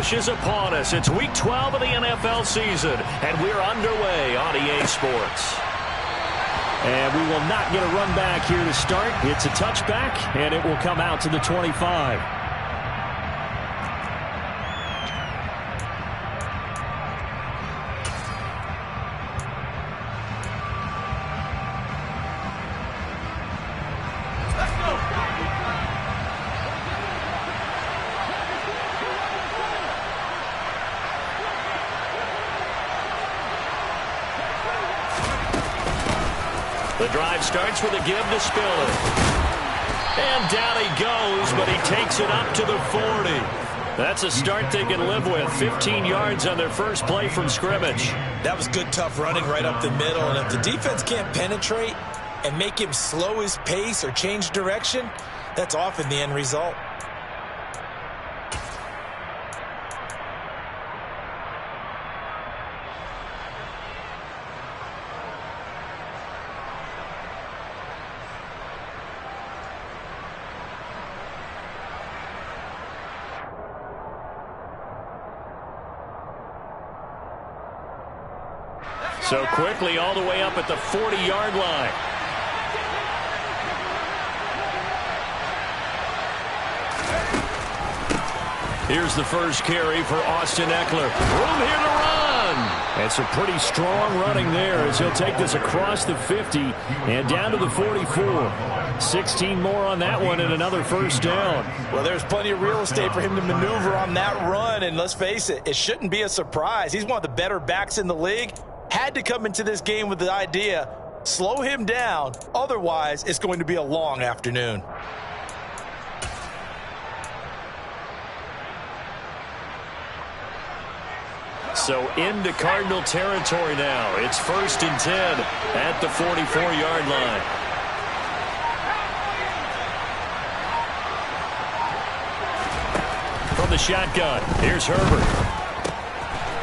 finish is upon us. It's Week 12 of the NFL season, and we're underway on EA Sports. And we will not get a run back here to start. It's a touchback, and it will come out to the 25. The drive starts with a give to Spiller. And down he goes, but he takes it up to the 40. That's a start they can live with. 15 yards on their first play from scrimmage. That was good, tough running right up the middle. And if the defense can't penetrate and make him slow his pace or change direction, that's often the end result. So quickly all the way up at the 40-yard line. Here's the first carry for Austin Eckler. Room here to run. And some pretty strong running there as he'll take this across the 50 and down to the 44. 16 more on that one and another first down. Well, there's plenty of real estate for him to maneuver on that run. And let's face it, it shouldn't be a surprise. He's one of the better backs in the league. Had to come into this game with the idea, slow him down. Otherwise, it's going to be a long afternoon. So into Cardinal territory now. It's 1st and 10 at the 44-yard line. From the shotgun, here's Herbert.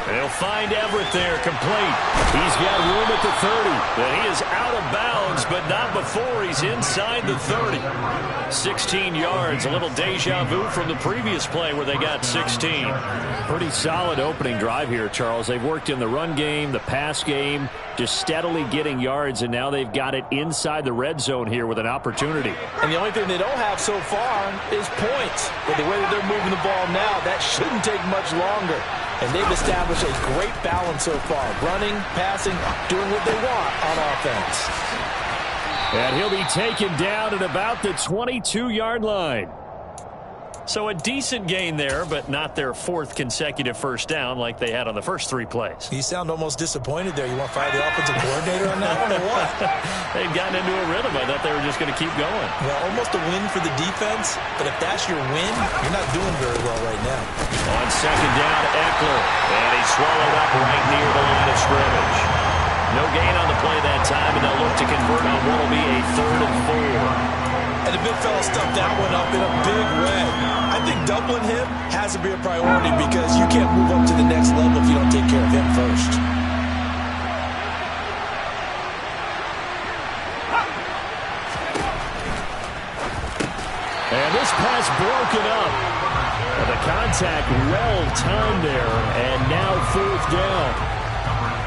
They'll find Everett there, complete. He's got room at the 30. And he is out of bounds, but not before he's inside the 30. 16 yards, a little deja vu from the previous play where they got 16. Pretty solid opening drive here, Charles. They've worked in the run game, the pass game, just steadily getting yards, and now they've got it inside the red zone here with an opportunity. And the only thing they don't have so far is points. But the way that they're moving the ball now, that shouldn't take much longer. And they've established a great balance so far. Running, passing, doing what they want on offense. And he'll be taken down at about the 22-yard line. So a decent gain there, but not their 4th consecutive first down like they had on the first 3 plays. You sound almost disappointed there. You want to fire the offensive coordinator on that one or what? They've gotten into a rhythm. I thought they were just going to keep going. Well, almost a win for the defense, but if that's your win, you're not doing very well right now. On 2nd down, Eckler, and he's swallowed up right near the line of scrimmage. No gain on the play that time, and they'll look to convert on what will be a 3rd and 4. And the big fella stuffed that one up in a big way. I think doubling him has to be a priority because you can't move up to the next level if you don't take care of him first. And this pass broken up. And the contact well timed there, and now 4th down.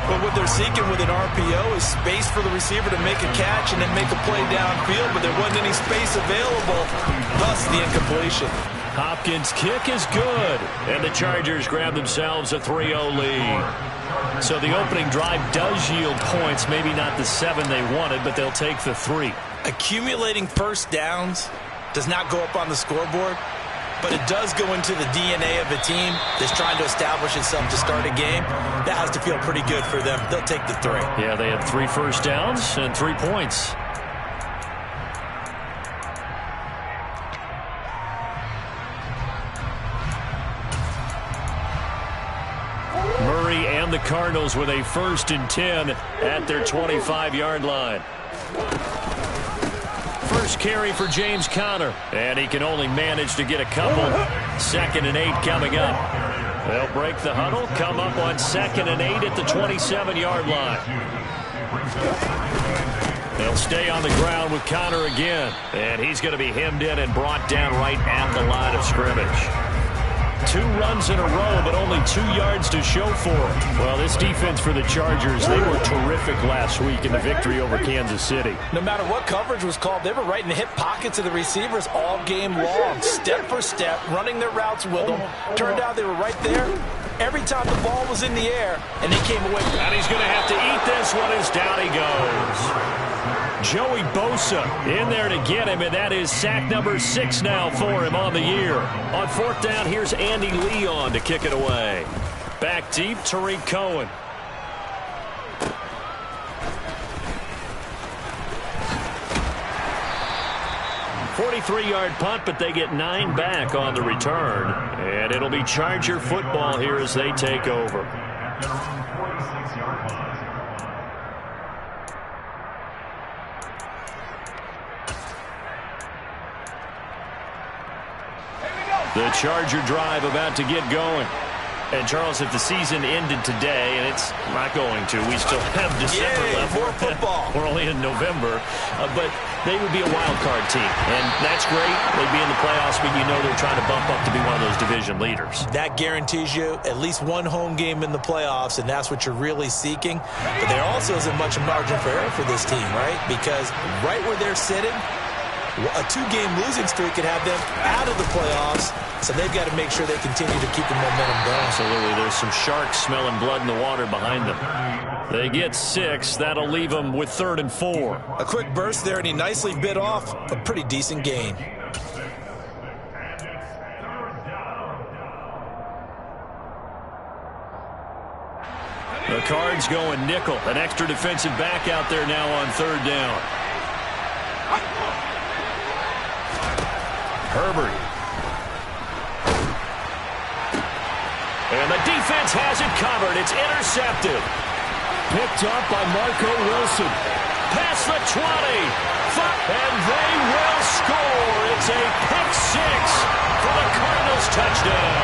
But what they're seeking with an RPO is space for the receiver to make a catch and then make a play downfield, but there wasn't any space available, thus the incompletion. Hopkins' kick is good, and the Chargers grab themselves a 3-0 lead. So the opening drive does yield points, maybe not the 7 they wanted, but they'll take the 3. Accumulating first downs does not go up on the scoreboard, but it does go into the DNA of a team that's trying to establish itself to start a game. That has to feel pretty good for them. They'll take the 3. Yeah, they had 3 first downs and 3 points. Murray and the Cardinals with a 1st and 10 at their 25-yard line. First carry for James Conner, and he can only manage to get a couple. 2nd and 8 coming up. They'll break the huddle, come up on 2nd and 8 at the 27-yard line. They'll stay on the ground with Conner again, and he's going to be hemmed in and brought down right at the line of scrimmage. 2 runs in a row, but only 2 yards to show for it. Well, this defense for the Chargers, they were terrific last week in the victory over Kansas City. No matter what coverage was called, they were right in the hip pockets of the receivers all game long, step for step, running their routes with them. Turned out they were right there every time the ball was in the air, and they came away. And he's going to have to eat this one as down he goes. Joey Bosa in there to get him, and that is sack number 6 now for him on the year. On 4th down, here's Andy Leon to kick it away. Back deep, Tariq Cohen. "43-yard punt, but they get 9 back on the return. And it'll be Charger football here as they take over. The Charger drive about to get going. And, Charles, if the season ended today, and it's not going to, we still have December left. More football. We're only in November. But they would be a wild card team. And that's great. They'd be in the playoffs, but you know they're trying to bump up to be one of those division leaders. That guarantees you at least one home game in the playoffs, and that's what you're really seeking. But there also isn't much margin for error for this team, right? Because right where they're sitting, a 2-game losing streak could have them out of the playoffs, so they've got to make sure they continue to keep the momentum going. Absolutely. There's some sharks smelling blood in the water behind them. They get 6. That'll leave them with 3rd and 4. A quick burst there, and he nicely bit off a pretty decent gain. The Cards going nickel. An extra defensive back out there now on 3rd down. Herbert. And the defense has it covered. It's intercepted. Picked up by Marco Wilson. Past the 20. And they will score. It's a pick 6 for the Cardinals touchdown.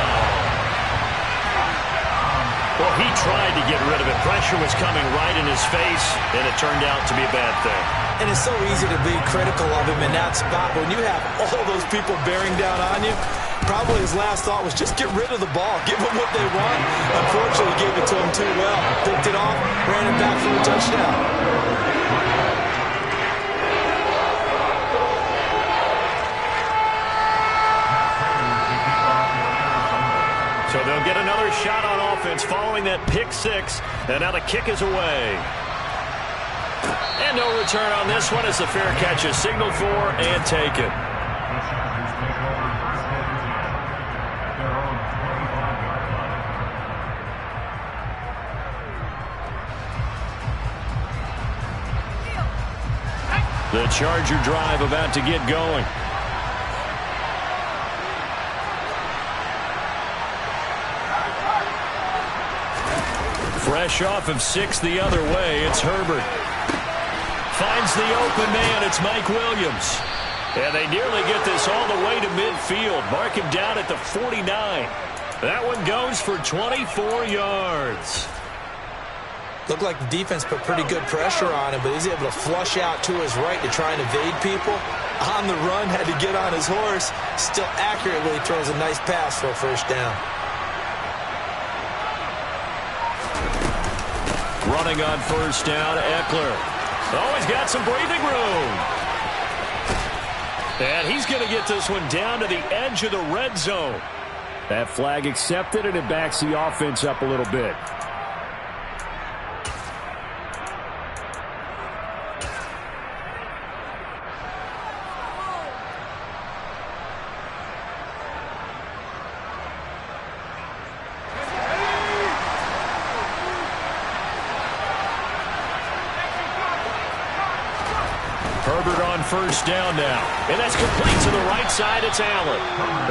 Well, he tried to get rid of it. Pressure was coming right in his face, and it turned out to be a bad thing. And it's so easy to be critical of him in that spot. When you have all those people bearing down on you, probably his last thought was just get rid of the ball. Give them what they want. Unfortunately, he gave it to them too well. Picked it off, ran it back for a touchdown. So they'll get another shot on offense following that pick 6. And now the kick is away. And no return on this one as the fair catch is signaled for and taken. The Charger drive about to get going. Fresh off of 6 the other way, it's Herbert. Finds the open man, it's Mike Williams. And they nearly get this all the way to midfield. Mark him down at the 49. That one goes for 24 yards. Looked like the defense put pretty good pressure on him, but he's able to flush out to his right to try and evade people. On the run, had to get on his horse. Still accurately throws a nice pass for a first down. Running on first down, Eckler. Oh, he's got some breathing room. And he's going to get this one down to the edge of the red zone. That flag accepted, and it backs the offense up a little bit. Herbert on first down now. And that's complete to the right side. It's Allen.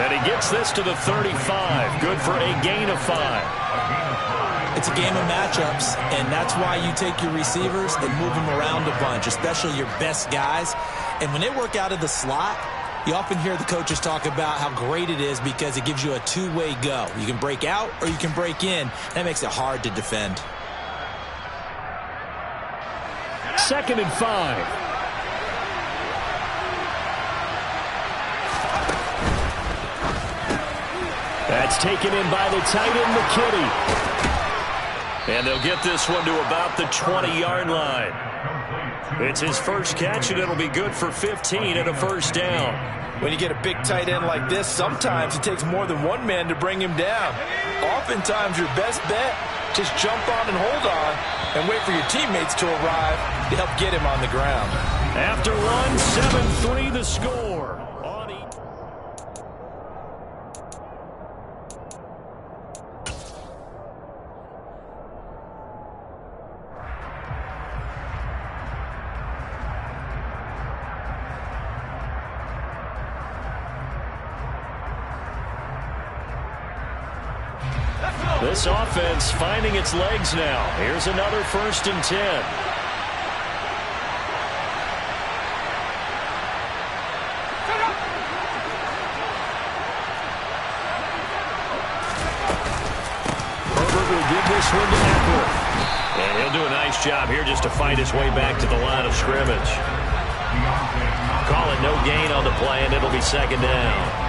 And he gets this to the 35. Good for a gain of 5. It's a game of matchups, and that's why you take your receivers and move them around a bunch, especially your best guys. And when they work out of the slot, you often hear the coaches talk about how great it is because it gives you a two-way go. You can break out or you can break in. That makes it hard to defend. 2nd and 5. That's taken in by the tight end, McKinney. And they'll get this one to about the 20-yard line. It's his first catch, and it'll be good for 15 and a first down. When you get a big tight end like this, sometimes it takes more than one man to bring him down. Oftentimes, your best bet, just jump on and hold on and wait for your teammates to arrive to help get him on the ground. After one, 7-3 the score. This offense finding its legs now. Here's another 1st and 10. Herbert will give this one to Eckler. And he'll do a nice job here just to fight his way back to the line of scrimmage. Call it no gain on the play, and it'll be 2nd down.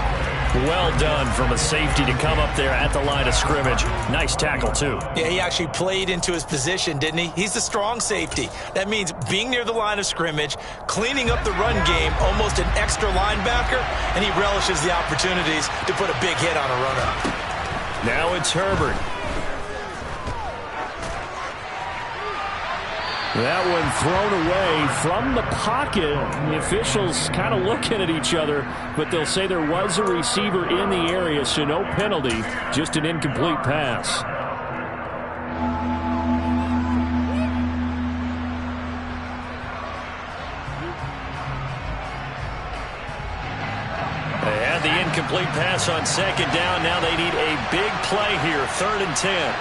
Well done from a safety to come up there at the line of scrimmage. Nice tackle, too. Yeah, he actually played into his position, didn't he? He's the strong safety. That means being near the line of scrimmage, cleaning up the run game, almost an extra linebacker, and he relishes the opportunities to put a big hit on a runner. Now it's Herbert. That one thrown away from the pocket. The officials kind of looking at each other, but they'll say there was a receiver in the area, so no penalty, just an incomplete pass. They had the incomplete pass on 2nd down. Now they need a big play here, 3rd and 10.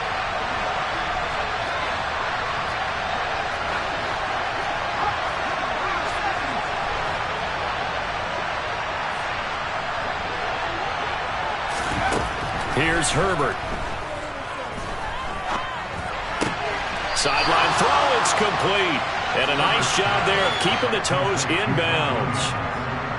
Here's Herbert. Sideline throw, it's complete. And a nice job there of keeping the toes inbounds.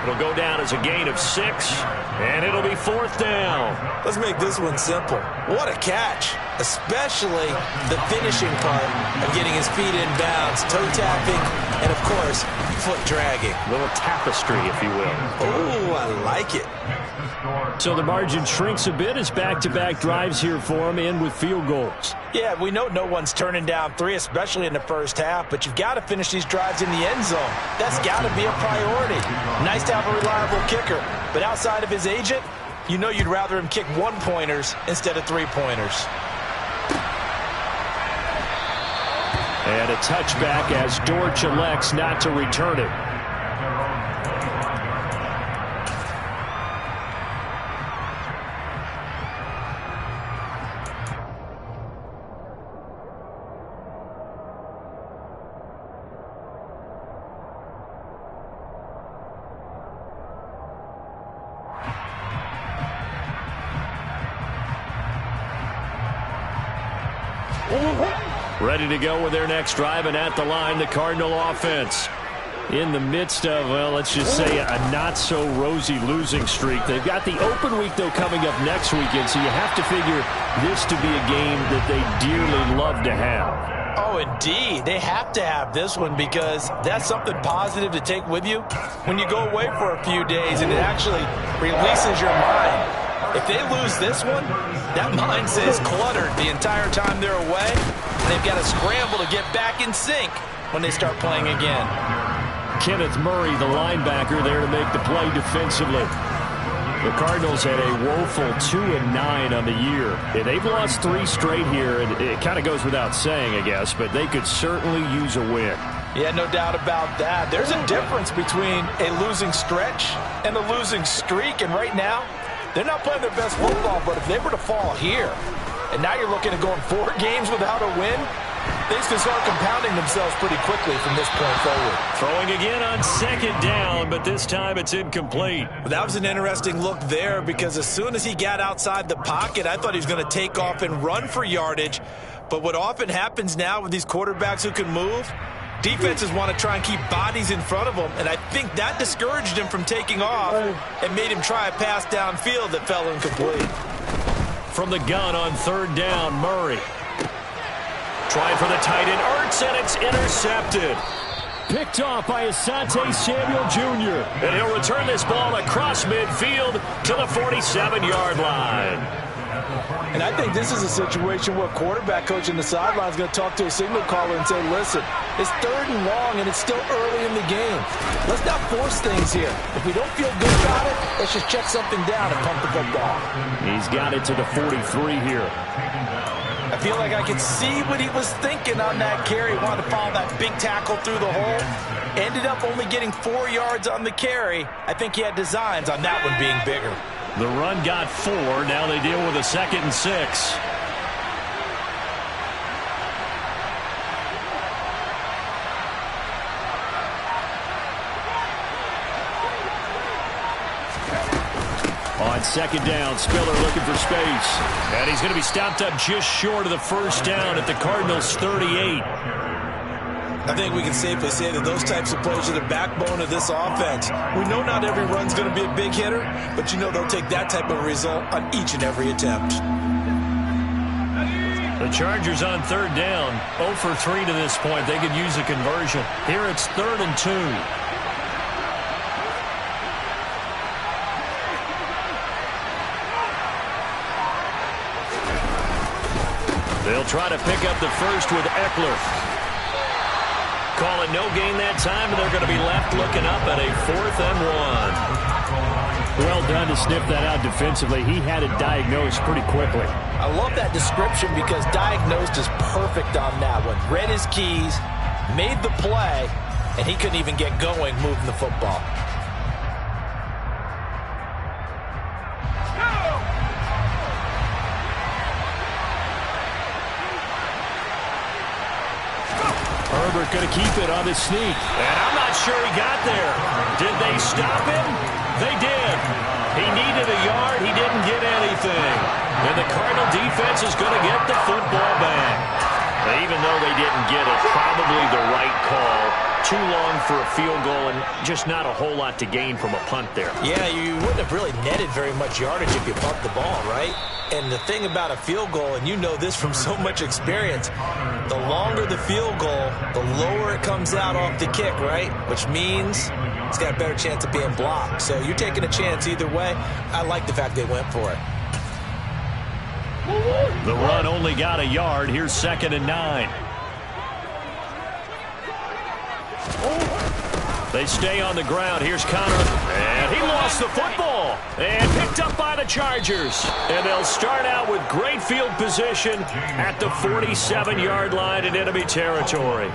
It'll go down as a gain of 6, and it'll be 4th down. Let's make this one simple. What a catch, especially the finishing part of getting his feet in bounds, toe tapping, and, of course, foot dragging. A little tapestry, if you will. Oh, I like it. So the margin shrinks a bit as back-to-back drives here for him, in with field goals. Yeah, we know no one's turning down 3, especially in the first half, but you've got to finish these drives in the end zone. That's got to be a priority. Nice to have a reliable kicker, but outside of his agent, you know you'd rather him kick 1-pointers instead of 3-pointers. And a touchback as Dortch elects not to return it. Ready to go with their next drive, and at the line, the Cardinal offense. In the midst of, well, let's just say a not-so-rosy losing streak. They've got the open week, though, coming up next weekend, so you have to figure this to be a game that they dearly love to have. Oh, indeed. They have to have this one because that's something positive to take with you when you go away for a few days, and it actually releases your mind. If they lose this one, that mind stays cluttered the entire time they're away, and they've got to scramble to get back in sync when they start playing again. Kenneth Murray, the linebacker, there to make the play defensively. The Cardinals had a woeful 2-9 on the year. Yeah, they've lost 3 straight here, and it kind of goes without saying, I guess, but they could certainly use a win. Yeah, no doubt about that. There's a difference between a losing stretch and a losing streak, and right now, they're not playing their best football, but if they were to fall here, and now you're looking at going 4 games without a win, things can start compounding themselves pretty quickly from this point forward. Throwing again on 2nd down, but this time it's incomplete. Well, that was an interesting look there because as soon as he got outside the pocket, I thought he was going to take off and run for yardage. But what often happens now with these quarterbacks who can move, defenses want to try and keep bodies in front of them, and I think that discouraged him from taking off and made him try a pass downfield that fell incomplete. from the gun on third down. Murray. Trying for the tight end. Ertz, and it's intercepted. Picked off by Asante Samuel Jr. And he'll return this ball across midfield to the 47-yard line. And I think this is a situation where quarterback coach in the sideline is going to talk to a signal caller and say, listen, it's 3rd and long and it's still early in the game. Let's not force things here. If we don't feel good about it, let's just check something down and pump the football. He's got it to the 43 here. I feel like I could see what he was thinking on that carry. He wanted to follow that big tackle through the hole. Ended up only getting 4 yards on the carry. I think he had designs on that one being bigger. The run got 4. Now they deal with a 2nd and 6. On 2nd down, Spiller looking for space. And he's going to be stopped up just short of the first down at the Cardinals' 38. I think we can safely say that those types of plays are the backbone of this offense. We know not every run's going to be a big hitter, but you know they'll take that type of result on each and every attempt. The Chargers on 3rd down, 0 for 3 to this point. They could use a conversion. Here it's 3rd and 2. They'll try to pick up the first with Eckler. Call it no gain that time, and they're going to be left looking up at a 4th and 1. Well done to sniff that out defensively. He had it diagnosed pretty quickly. I love that description because diagnosed is perfect on that one. Read his keys, made the play, and he couldn't even get going moving the football. Herbert going to keep it on the sneak. And I'm not sure he got there. Did they stop him? They did. He needed a yard. He didn't get anything. And the Cardinal defense is going to get the football back. Even though they didn't get it, probably the right call. Too long for a field goal and just not a whole lot to gain from a punt there. Yeah, you wouldn't have really netted very much yardage if you pumped the ball, right? And the thing about a field goal, and you know this from so much experience, the longer the field goal, the lower it comes out off the kick, right? Which means it's got a better chance of being blocked. So you're taking a chance either way. I like the fact they went for it. The run only got a yard. Here's 2nd and 9. They stay on the ground. Here's Connor. And he lost the football. And picked up by the Chargers. And they'll start out with great field position at the 47-yard line in enemy territory.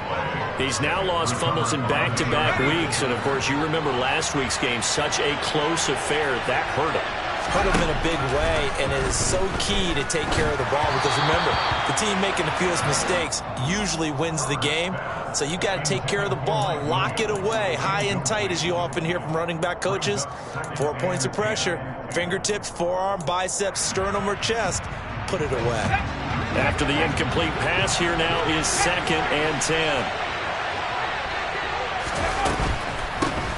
He's now lost fumbles in back-to-back weeks. And, of course, you remember last week's game, such a close affair. That hurt him. Hurt him in a big way, and it is so key to take care of the ball because, remember, the team making the fewest mistakes usually wins the game. So you got to take care of the ball, lock it away, high and tight, as you often hear from running back coaches. 4 points of pressure, fingertips, forearm, biceps, sternum, or chest. Put it away. After the incomplete pass, here now is 2nd and 10.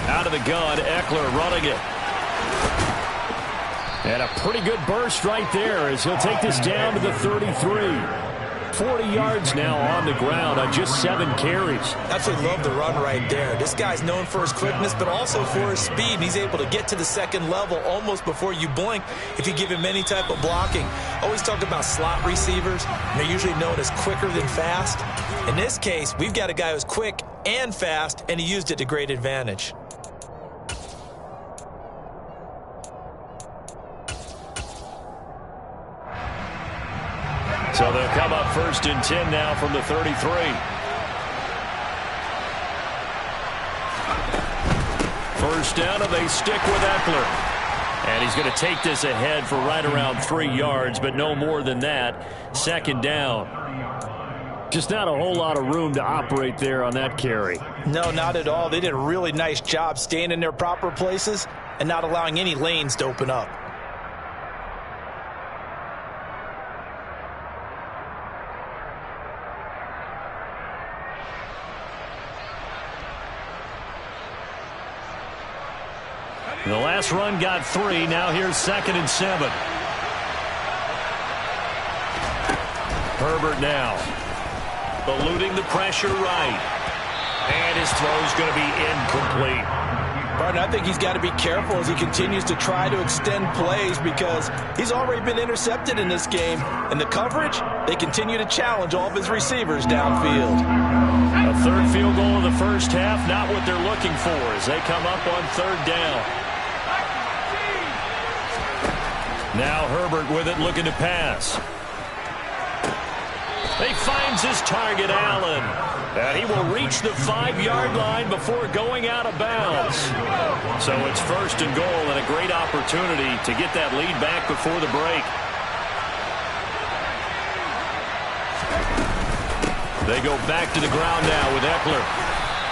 Out of the gun, Eckler running it. And a pretty good burst right there as he'll take this down to the 33. 40 yards now on the ground on just 7 carries. Absolutely love the run right there. This guy's known for his quickness, but also for his speed. And he's able to get to the 2nd level almost before you blink if you give him any type of blocking. Always talk about slot receivers. And they're usually known as quicker than fast. In this case, we've got a guy who's quick and fast, and he used it to great advantage. So they'll come up 1st and 10 now from the 33. First down, and they stick with Eckler. And he's going to take this ahead for right around 3 yards, but no more than that. 2nd down. Just not a whole lot of room to operate there on that carry. No, not at all. They did a really nice job staying in their proper places and not allowing any lanes to open up. The last run got 3. Now here's 2nd and 7. Herbert now. Eluding the pressure right. And his throw's going to be incomplete. Barton, I think he's got to be careful as he continues to try to extend plays because he's already been intercepted in this game. And the coverage, they continue to challenge all of his receivers downfield. A third field goal in the first half, not what they're looking for as they come up on third down. Now Herbert with it, looking to pass. He finds his target, Allen. And he will reach the 5-yard line before going out of bounds. So it's first and goal and a great opportunity to get that lead back before the break. They go back to the ground now with Eckler.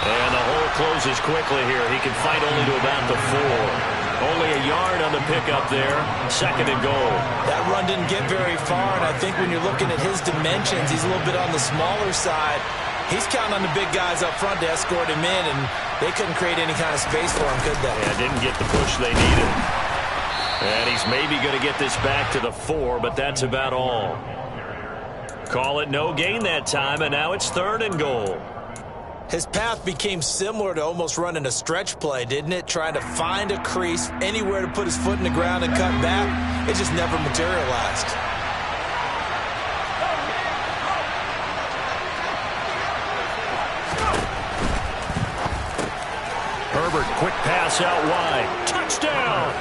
And the hole closes quickly here. He can fight only to about the 4. Only a yard on the pickup there. Second and goal. That run didn't get very far, and I think when you're looking at his dimensions, he's a little bit on the smaller side. He's counting on the big guys up front to escort him in, and they couldn't create any kind of space for him, could they? Yeah, didn't get the push they needed. And he's maybe going to get this back to the 4, but that's about all. Call it no gain that time, and now it's third and goal. His path became similar to almost running a stretch play, didn't it? Trying to find a crease, anywhere to put his foot in the ground and cut back. It just never materialized. Herbert, quick pass out wide. Touchdown!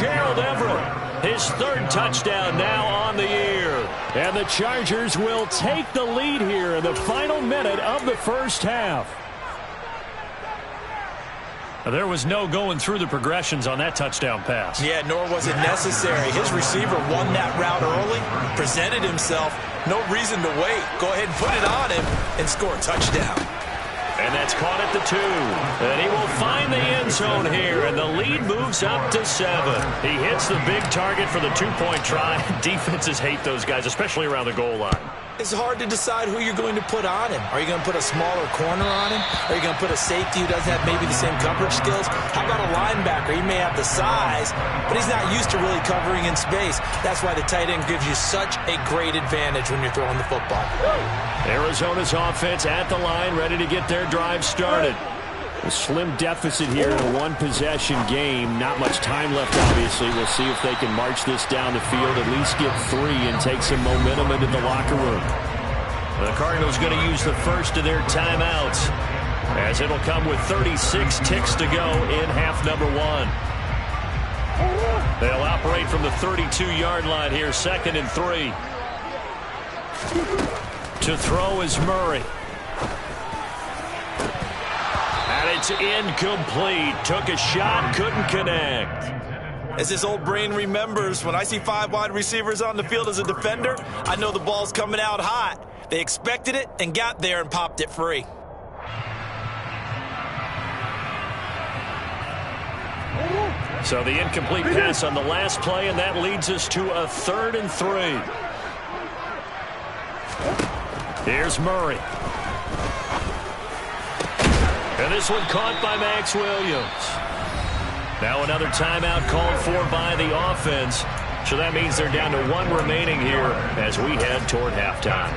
Gerald Everett, his third touchdown now on the year. And the Chargers will take the lead here in the final minute of the first half. There was no going through the progressions on that touchdown pass. Yeah, nor was it necessary. His receiver won that route early, presented himself. No reason to wait. Go ahead and put it on him and score a touchdown. And that's caught at the 2. And he will find the end zone here, and the lead moves up to 7. He hits the big target for the 2-point try. Defenses hate those guys, especially around the goal line. It's hard to decide who you're going to put on him. Are you going to put a smaller corner on him? Are you going to put a safety who doesn't have maybe the same coverage skills? How about a linebacker? He may have the size, but he's not used to really covering in space. That's why the tight end gives you such a great advantage when you're throwing the football. Arizona's offense at the line, ready to get their drive started. A slim deficit here in a one-possession game. Not much time left, obviously. We'll see if they can march this down the field, at least get 3 and take some momentum into the locker room. The Cardinals going to use the first of their timeouts, as it'll come with 36 ticks to go in half number 1. They'll operate from the 32-yard line here, 2nd and 3. To throw is Murray. And it's incomplete. Took a shot, couldn't connect. As his old brain remembers, when I see 5 wide receivers on the field as a defender, I know the ball's coming out hot. They expected it and got there and popped it free. So the incomplete pass on the last play, and that leads us to a 3rd and 3. Here's Murray. And this one caught by Max Williams. Now another timeout called for by the offense. So that means they're down to 1 remaining here as we head toward halftime.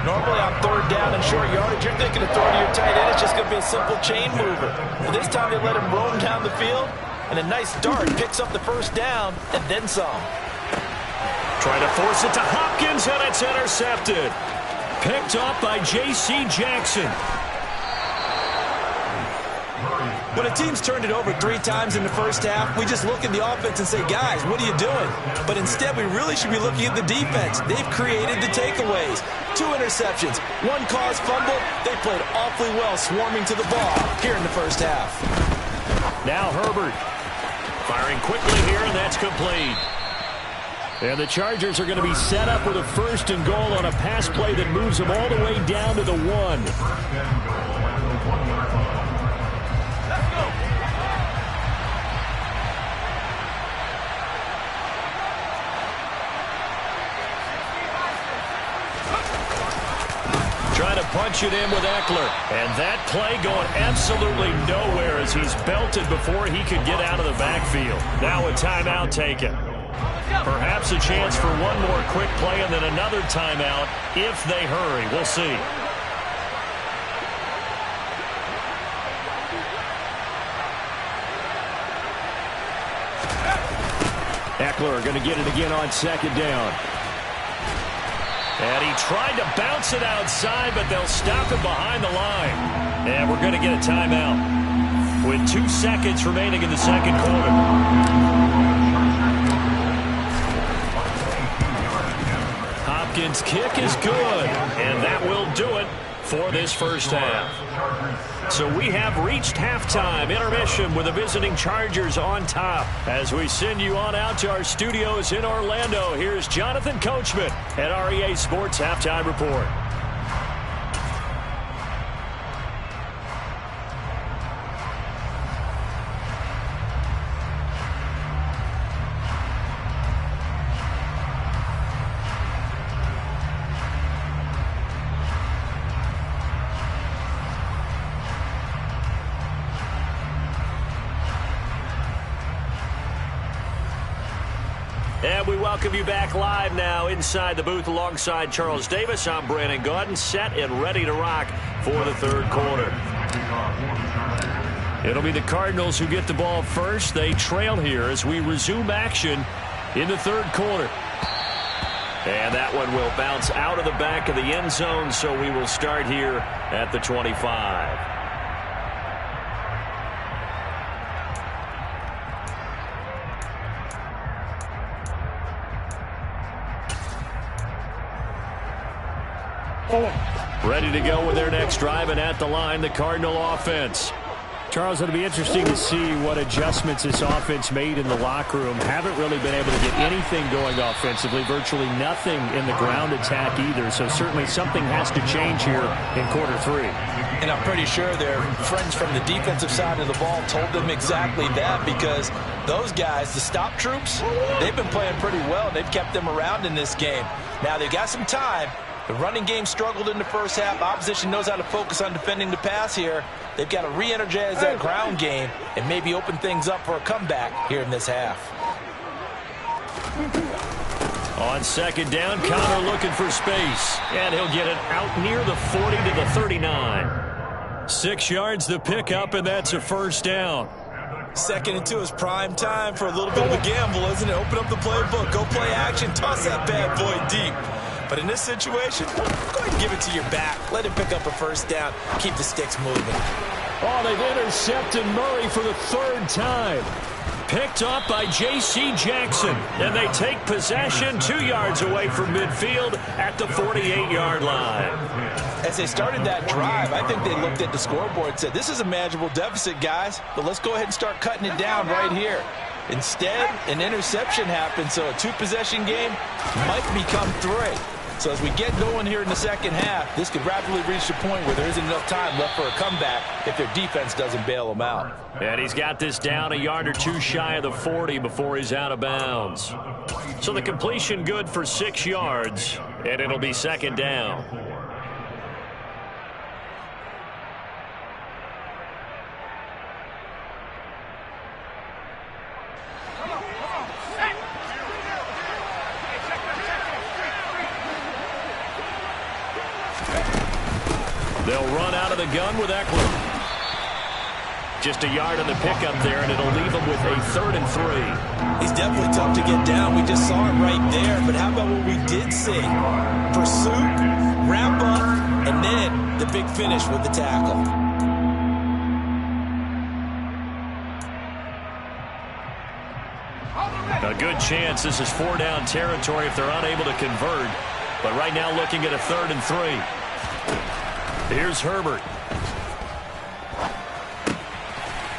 Normally on 3rd down and short yardage, you're thinking of throwing to your tight end. It's just going to be a simple chain mover. But this time they let him roam down the field, and a nice dart picks up the 1st down and then some. Trying to force it to Hopkins, and it's intercepted. Picked up by J.C. Jackson. When a team's turned it over 3 times in the first half, we just look at the offense and say, guys, what are you doing? But instead, we really should be looking at the defense. They've created the takeaways. 2 interceptions, 1 caused fumble. They played awfully well swarming to the ball here in the first half. Now Herbert firing quickly here, and that's complete. And the Chargers are going to be set up with a 1st and goal on a pass play that moves them all the way down to the 1. Trying to punch it in with Eckler. And that play going absolutely nowhere as he's belted before he could get out of the backfield. Now a timeout taken. Perhaps a chance for one more quick play and then another timeout if they hurry. We'll see. Eckler going to get it again on second down. And he tried to bounce it outside, but they'll stop him behind the line. And we're going to get a timeout with 2 seconds remaining in the second quarter. Hopkins' kick is good, and that will do it for this first half. So we have reached halftime, intermission with the visiting Chargers on top. As we send you on out to our studios in Orlando, here's Jonathan Coachman at REA Sports Halftime Report. And we welcome you back live now inside the booth alongside Charles Davis. I'm Brandon Gaudin, set and ready to rock for the third quarter. It'll be the Cardinals who get the ball first. They trail here as we resume action in the third quarter. And that one will bounce out of the back of the end zone, so we will start here at the 25. Ready to go with their next drive, and at the line, the Cardinal offense. Charles, it'll be interesting to see what adjustments this offense made in the locker room. Haven't really been able to get anything going offensively, virtually nothing in the ground attack either. So certainly something has to change here in quarter three. And I'm pretty sure their friends from the defensive side of the ball told them exactly that, because those guys, the stop troops, they've been playing pretty well. They've kept them around in this game. Now they've got some time. The running game struggled in the first half. Opposition knows how to focus on defending the pass here. They've got to re-energize that ground game and maybe open things up for a comeback here in this half. On second down, Connor looking for space. And he'll get it out near the 40 to the 39. 6 yards the pickup, and that's a first down. Second and 2 is prime time for a little bit of a gamble, isn't it? Open up the playbook, go play action, toss that bad boy deep. But in this situation, go ahead and give it to your back. Let him pick up a first down. Keep the sticks moving. Oh, they've intercepted Murray for the third time. Picked up by J.C. Jackson. And they take possession 2 yards away from midfield at the 48-yard line. As they started that drive, I think they looked at the scoreboard and said, this is a manageable deficit, guys, but let's go ahead and start cutting it down right here. Instead, an interception happened, so a 2-possession game might become 3. So as we get going here in the second half, this could rapidly reach the point where there isn't enough time left for a comeback if their defense doesn't bail them out. And he's got this down a yard or 2 shy of the 40 before he's out of bounds. So the completion good for 6 yards, and it'll be second down. They'll run out of the gun with Eckler. Just a yard on the pickup there, and it'll leave them with a 3rd and 3. He's definitely tough to get down. We just saw it right there. But how about what we did see? Pursuit, wrap up, and then the big finish with the tackle. A good chance this is 4-down territory if they're unable to convert. But right now looking at a 3rd and 3. Here's Herbert.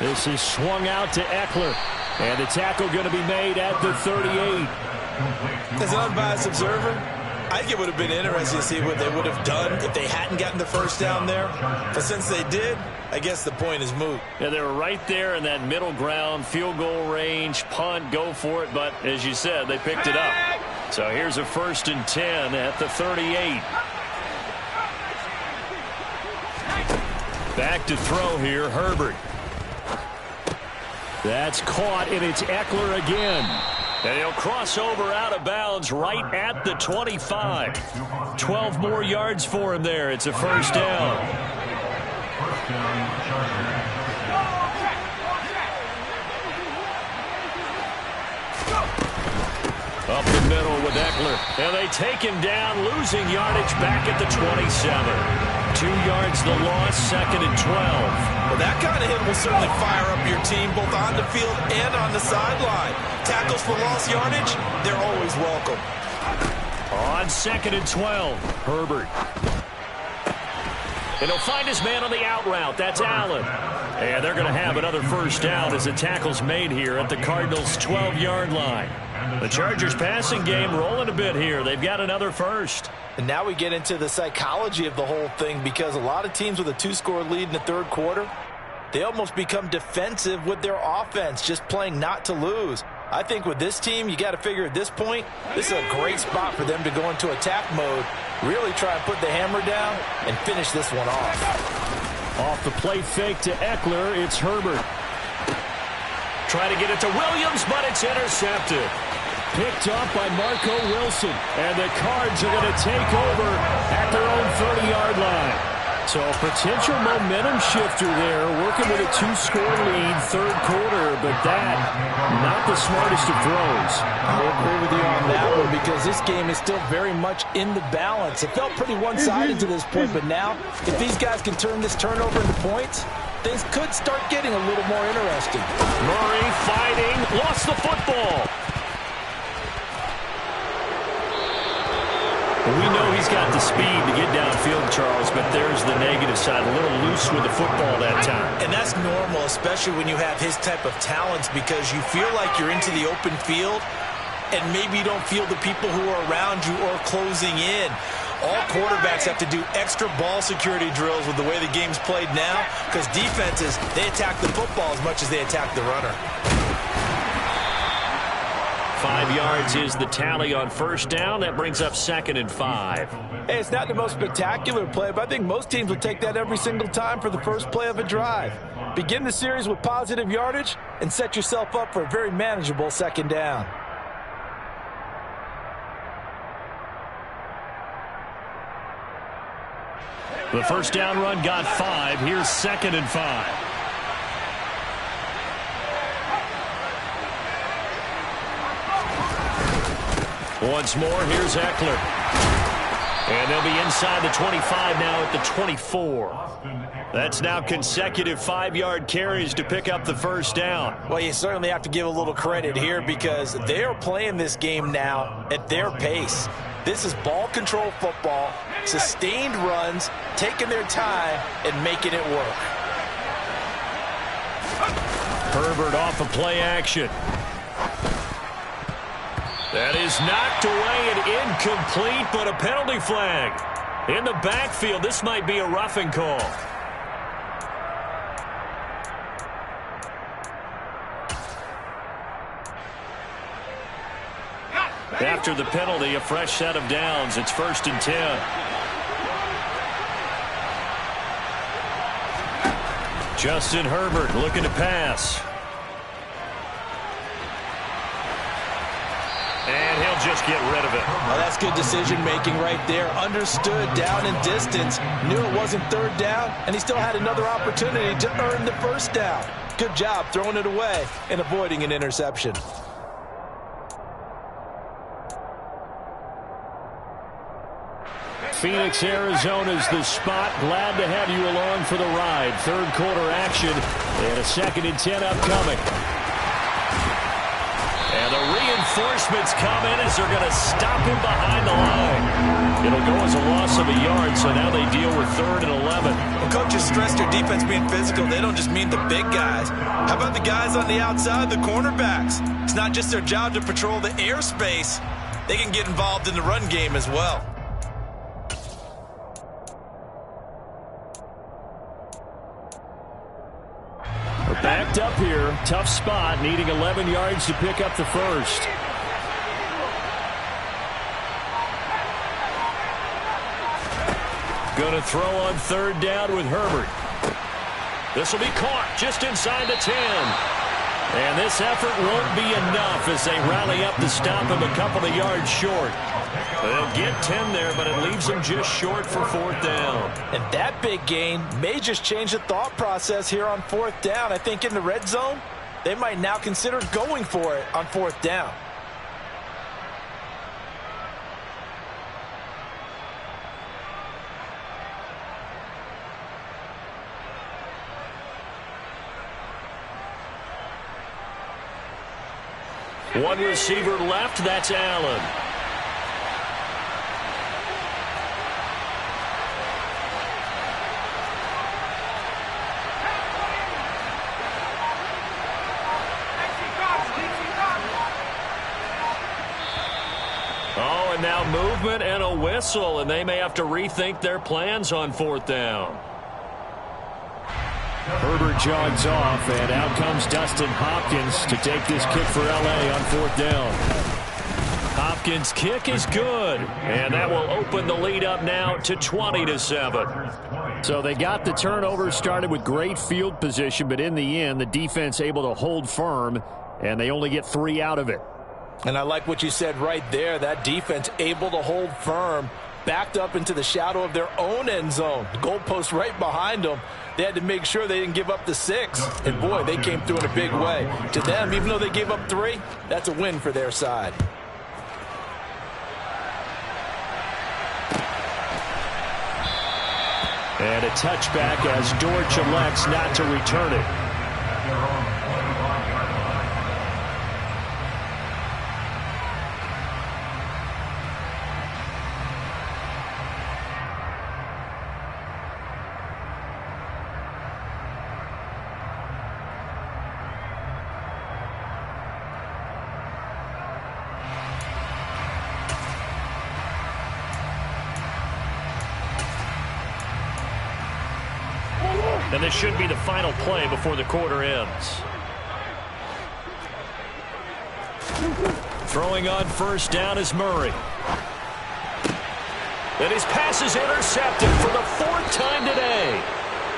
This is swung out to Eckler. And the tackle going to be made at the 38. As an unbiased observer, I think it would have been interesting to see what they would have done if they hadn't gotten the first down there. But since they did, I guess the point is moot. Yeah, they were right there in that middle ground, field goal range, punt, go for it. But as you said, they picked it up. So here's a 1st and 10 at the 38. Back to throw here, Herbert. That's caught, and it's Eckler again. And he'll cross over out of bounds right at the 25. 12 more yards for him there. It's a first down. Up the middle with Eckler. And they take him down, losing yardage back at the 27. 2 yards the loss, 2nd and 12. Well, that kind of hit will certainly fire up your team both on the field and on the sideline. Tackles for lost yardage, they're always welcome. On 2nd and 12, Herbert. And he'll find his man on the out route. That's Allen. And they're going to have another first down as the tackle's made here at the Cardinals' 12-yard line. The Chargers passing game rolling a bit here. They've got another first. And now we get into the psychology of the whole thing, because a lot of teams with a 2-score lead in the third quarter, they almost become defensive with their offense, just playing not to lose. I think with this team, you got to figure at this point, this is a great spot for them to go into attack mode, really try and put the hammer down and finish this one off. Off the play fake to Eckler, it's Herbert. Trying to get it to Williams, but it's intercepted. Picked up by Marco Wilson. And the Cards are going to take over at their own 30-yard line. So a potential momentum shifter there, working with a 2-score lead, third quarter, but that, not the smartest of throws. I agree with you on that one, because this game is still very much in the balance. It felt pretty one-sided to this point, but now, if these guys can turn this turnover into points, things could start getting a little more interesting. Murray fighting, lost the football. We know he's got the speed to get downfield, Charles, but there's the negative side. A little loose with the football that time. And that's normal, especially when you have his type of talents, because you feel like you're into the open field and maybe you don't feel the people who are around you or closing in. All quarterbacks have to do extra ball security drills with the way the game's played now, because defenses, they attack the football as much as they attack the runner. 5 yards is the tally on first down. That brings up 2nd and 5. Hey, it's not the most spectacular play, but I think most teams will take that every single time for the first play of a drive. Begin the series with positive yardage and set yourself up for a very manageable 2nd down. The first down run got 5. Here's 2nd and 5. Once more, here's Eckler. And they'll be inside the 25 now at the 24. That's now consecutive 5-yard carries to pick up the first down. Well, you certainly have to give a little credit here, because they are playing this game now at their pace. This is ball control football, sustained runs, taking their time and making it work. Herbert off of play action. That is knocked away and incomplete, but a penalty flag. In the backfield, this might be a roughing call. After the penalty, a fresh set of downs. It's 1st and 10. Justin Herbert looking to pass. And he'll just get rid of it. Well, that's good decision-making right there. Understood down and distance. Knew it wasn't third down, and he still had another opportunity to earn the first down. Good job throwing it away and avoiding an interception. Phoenix, Arizona's the spot. Glad to have you along for the ride. Third quarter action and a 2nd and 10 upcoming. And the reinforcements come in as they're going to stop him behind the line. It'll go as a loss of a yard, so now they deal with 3rd and 11. Well, coaches stress their defense being physical. They don't just mean the big guys. How about the guys on the outside, the cornerbacks? It's not just their job to patrol the airspace. They can get involved in the run game as well. We're backed up here. Tough spot, needing 11 yards to pick up the first. Going to throw on 3rd down with Herbert. This will be caught just inside the 10. And this effort won't be enough as they rally up to stop him a couple of yards short. They'll get 10 there, but it leaves them just short for 4th down. And that big gain may just change the thought process here on 4th down. I think in the red zone, they might now consider going for it on 4th down. One receiver left, that's Allen. Oh, and now movement and a whistle, and they may have to rethink their plans on 4th down. Herbert jogs off, and out comes Dustin Hopkins to take this kick for L.A. on 4th down. Hopkins' kick is good, and that will open the lead up now to 20-7. So they got the turnover, started with great field position, but in the end, the defense able to hold firm, and they only get 3 out of it. And I like what you said right there. That defense able to hold firm, backed up into the shadow of their own end zone. The goalpost right behind them. They had to make sure they didn't give up the 6. And, boy, they came through in a big way. To them, even though they gave up 3, that's a win for their side. And a touchback as Dortch elects not to return it. And this should be the final play before the quarter ends. Throwing on 1st down is Murray. And his pass is intercepted for the 4th time today.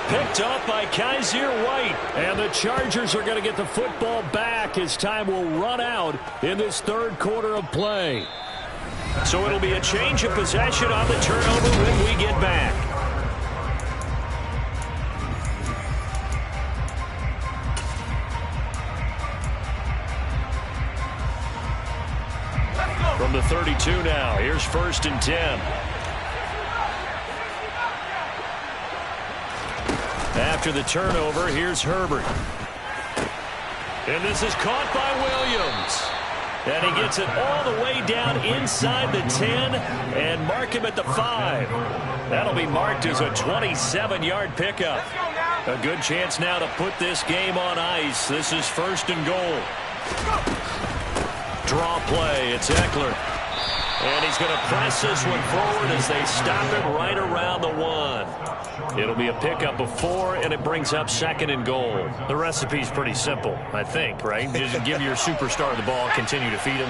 Picked up by Kaiser White. And the Chargers are going to get the football back as time will run out in this 3rd quarter of play. So it'll be a change of possession on the turnover when we get back. From the 32 now, here's 1st and 10. After the turnover, here's Herbert. And this is caught by Williams. And he gets it all the way down inside the 10 and mark him at the 5. That'll be marked as a 27-yard pickup. A good chance now to put this game on ice. This is 1st and goal. Draw play, it's Eckler. And he's going to press this one forward as they stop him right around the 1. It'll be a pickup of 4, and it brings up 2nd and goal. The recipe's pretty simple, I think, right? Just give your superstar the ball, continue to feed him.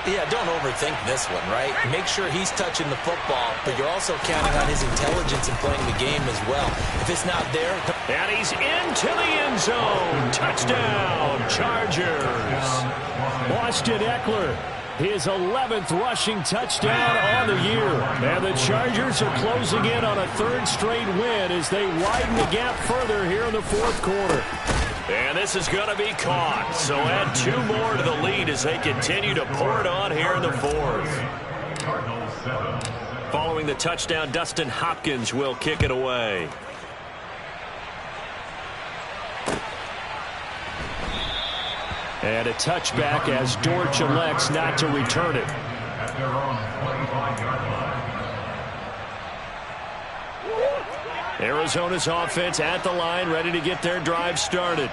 Yeah, don't overthink this one, right? Make sure he's touching the football, but you're also counting on his intelligence in playing the game as well. If it's not there... And he's into the end zone. Touchdown, Chargers. Austin Eckler, his 11th rushing touchdown on the year. And the Chargers are closing in on a 3rd straight win as they widen the gap further here in the 4th quarter. And this is going to be caught. So add 2 more to the lead as they continue to pour it on here in the 4th. Following the touchdown, Dustin Hopkins will kick it away. And a touchback as Dortch elects not to return it. Arizona's offense at the line, ready to get their drive started.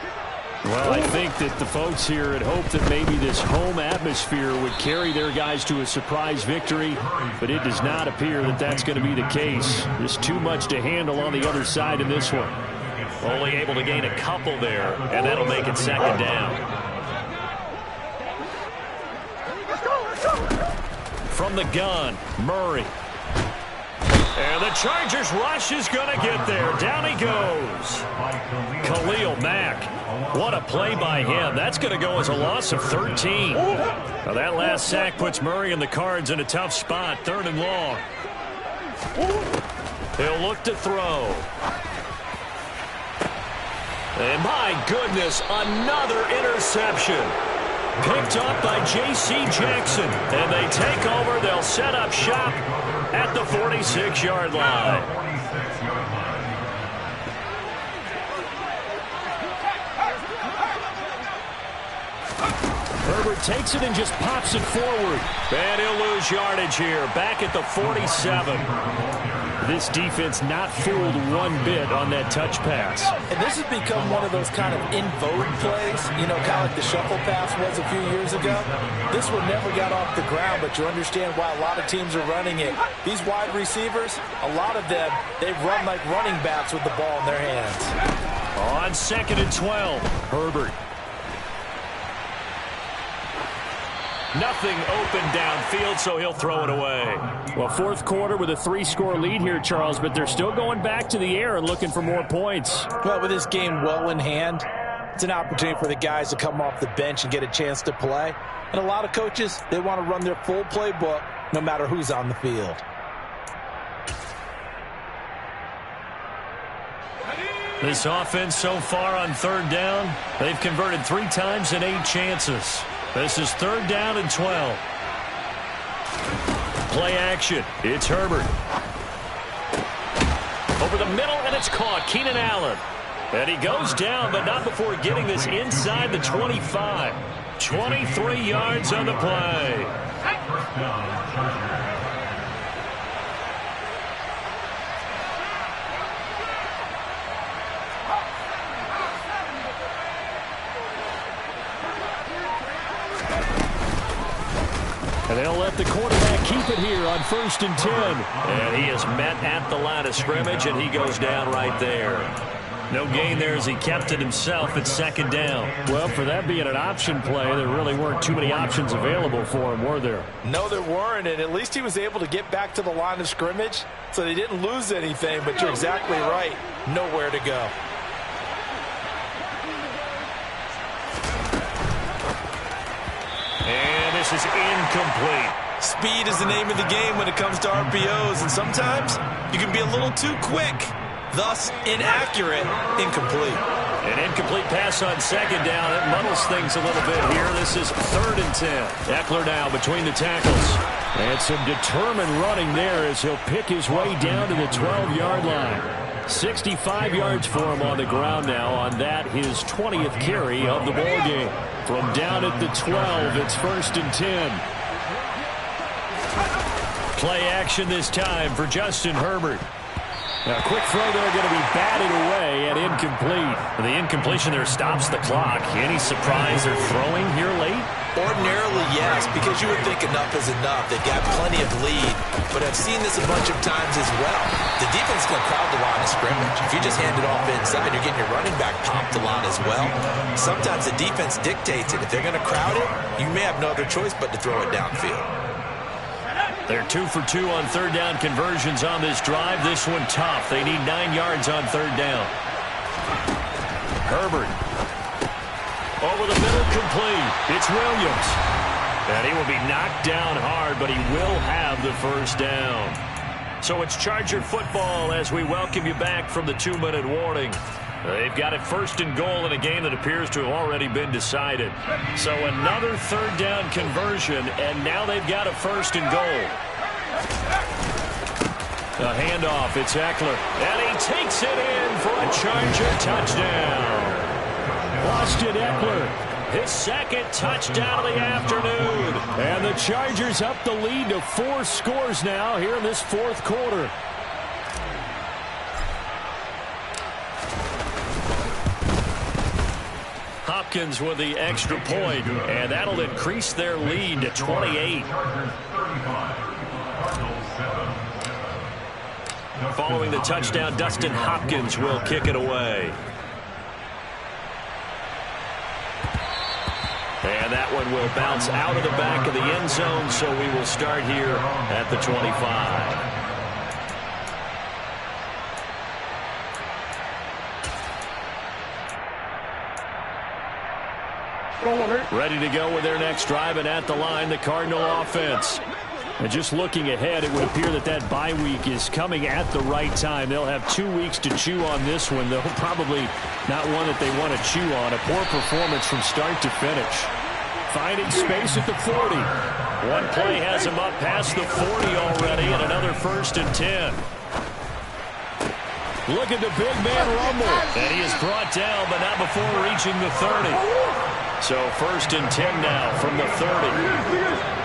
Well, I think that the folks here had hoped that maybe this home atmosphere would carry their guys to a surprise victory, but it does not appear that that's going to be the case. There's too much to handle on the other side in this one. Only able to gain a couple there, and that'll make it 2nd down. From the gun, Murray. And the Chargers rush is going to get there. Down he goes. Khalil Mack. What a play by him. That's going to go as a loss of 13. Now that last sack puts Murray and the Cards in a tough spot. 3rd and long. He'll look to throw. And my goodness, another interception. Picked up by J.C. Jackson. And they take over. They'll set up shop at the 46-yard line. Herbert takes it and just pops it forward. And he'll lose yardage here. Back at the 47. This defense not fooled one bit on that touch pass. And this has become one of those kind of in vogue plays, you know, kind of like the shuffle pass was a few years ago. This one never got off the ground, but you understand why a lot of teams are running it. These wide receivers, a lot of them, they run like running backs with the ball in their hands. On 2nd and 12, Herbert. Nothing open downfield, so he'll throw it away. Well, 4th quarter with a 3-score lead here, Charles, but they're still going back to the air and looking for more points. Well, with this game well in hand, it's an opportunity for the guys to come off the bench and get a chance to play. And a lot of coaches, they want to run their full playbook no matter who's on the field. This offense so far on 3rd down, they've converted 3 times in 8 chances. This is 3rd down and 12. Play action. It's Herbert. Over the middle, and it's caught. Keenan Allen. And he goes down, but not before getting this inside the 25. 23 yards on the play. And they'll let the quarterback keep it here on 1st and 10. And he is met at the line of scrimmage, and he goes down right there. No gain there as he kept it himself at 2nd down. Well, for that being an option play, there really weren't too many options available for him, were there? No, there weren't, and at least he was able to get back to the line of scrimmage, so they didn't lose anything, but you're exactly right. Nowhere to go. And this is incomplete. Speed is the name of the game when it comes to RPOs, and sometimes you can be a little too quick. Thus, inaccurate, incomplete. An incomplete pass on 2nd down. It muddles things a little bit here. This is 3rd and 10. Eckler now between the tackles. And some determined running there as he'll pick his way down to the 12-yard line. 65 yards for him on the ground now on that, his 20th carry of the ball game. From down at the 12, it's 1st and 10. Play action this time for Justin Herbert. Now, a quick throw there going to be batted away and incomplete. The incompletion there stops the clock. Any surprise they're throwing here late? Ordinarily, yes, because you would think enough is enough. They've got plenty of lead, but I've seen this a bunch of times as well. The defense is going to crowd the line of scrimmage. If you just hand it off inside, you're getting your running back popped a lot as well. Sometimes the defense dictates it. If they're going to crowd it, you may have no other choice but to throw it downfield. They're 2 for 2 on 3rd down conversions on this drive. This one tough. They need 9 yards on 3rd down. Herbert. Over the middle, complete. It's Williams. And he will be knocked down hard, but he will have the 1st down. So it's Charger football as we welcome you back from the 2-minute warning. They've got it 1st and goal in a game that appears to have already been decided. So another 3rd down conversion, and now they've got a 1st and goal. A handoff, it's Eckler. And he takes it in for a Charger touchdown. Austin Eckler. His 2nd touchdown of the afternoon. And the Chargers up the lead to 4 scores now here in this 4th quarter. Hopkins with the extra point, and that'll increase their lead to 28. Following the touchdown, Dustin Hopkins will kick it away. And that one will bounce out of the back of the end zone, so we will start here at the 25. Ready to go with their next drive, and at the line, the Cardinal offense. And just looking ahead, it would appear that that bye week is coming at the right time. They'll have 2 weeks to chew on this one. They'll probably not one that they want to chew on. A poor performance from start to finish. Finding space at the 40. One play has him up past the 40 already, and another 1st and 10. Look at the big man rumble. And he is brought down, but not before reaching the 30. So 1st and 10 now from the 30.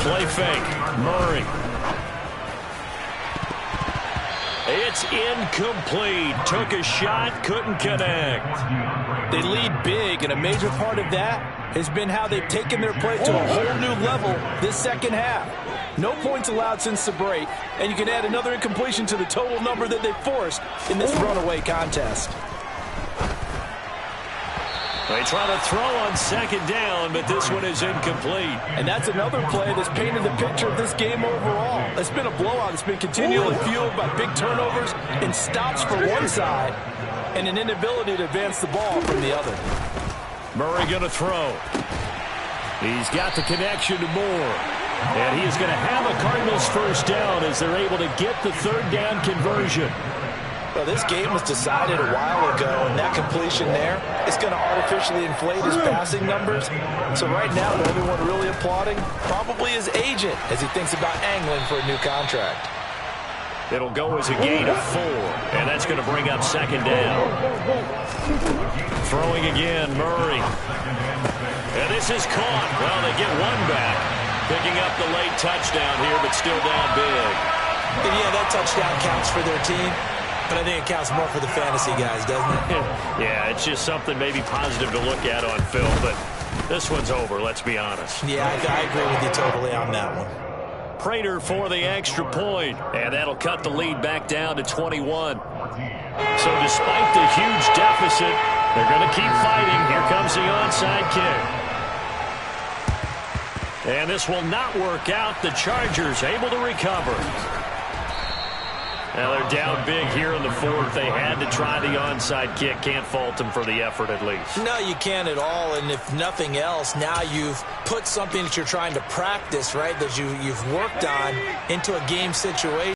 Play fake. Murray. It's incomplete. Took a shot, couldn't connect. They lead big, and a major part of that has been how they've taken their play to a whole new level this second half. No points allowed since the break, and you can add another incompletion to the total number that they forced in this runaway contest. They try to throw on 2nd down, but this one is incomplete. And that's another play that's painted the picture of this game overall. It's been a blowout. It's been continually fueled by big turnovers and stops for one side and an inability to advance the ball from the other. Murray going to throw. He's got the connection to Moore. And he is going to have a Cardinals 1st down as they're able to get the 3rd down conversion. Well, this game was decided a while ago, and that completion there is going to artificially inflate his passing numbers. So right now, the only one really applauding probably his agent as he thinks about angling for a new contract. It'll go as a gain of 4, and that's going to bring up 2nd down. Throwing again, Murray. And this is caught. Well, they get one back. Picking up the late touchdown here, but still down big. And yeah, that touchdown counts for their team. But I think it counts more for the fantasy guys, doesn't it? Yeah, it's just something maybe positive to look at on film, but this one's over, let's be honest. Yeah, I agree with you totally on that one. Prater for the extra point, and that'll cut the lead back down to 21. So despite the huge deficit, they're going to keep fighting. Here comes the onside kick. And this will not work out. The Chargers able to recover. Now they're down big here in the 4th. They had to try the onside kick. Can't fault them for the effort at least. No, you can't at all. And if nothing else, now you've put something that you're trying to practice, right, that you've worked on into a game situation.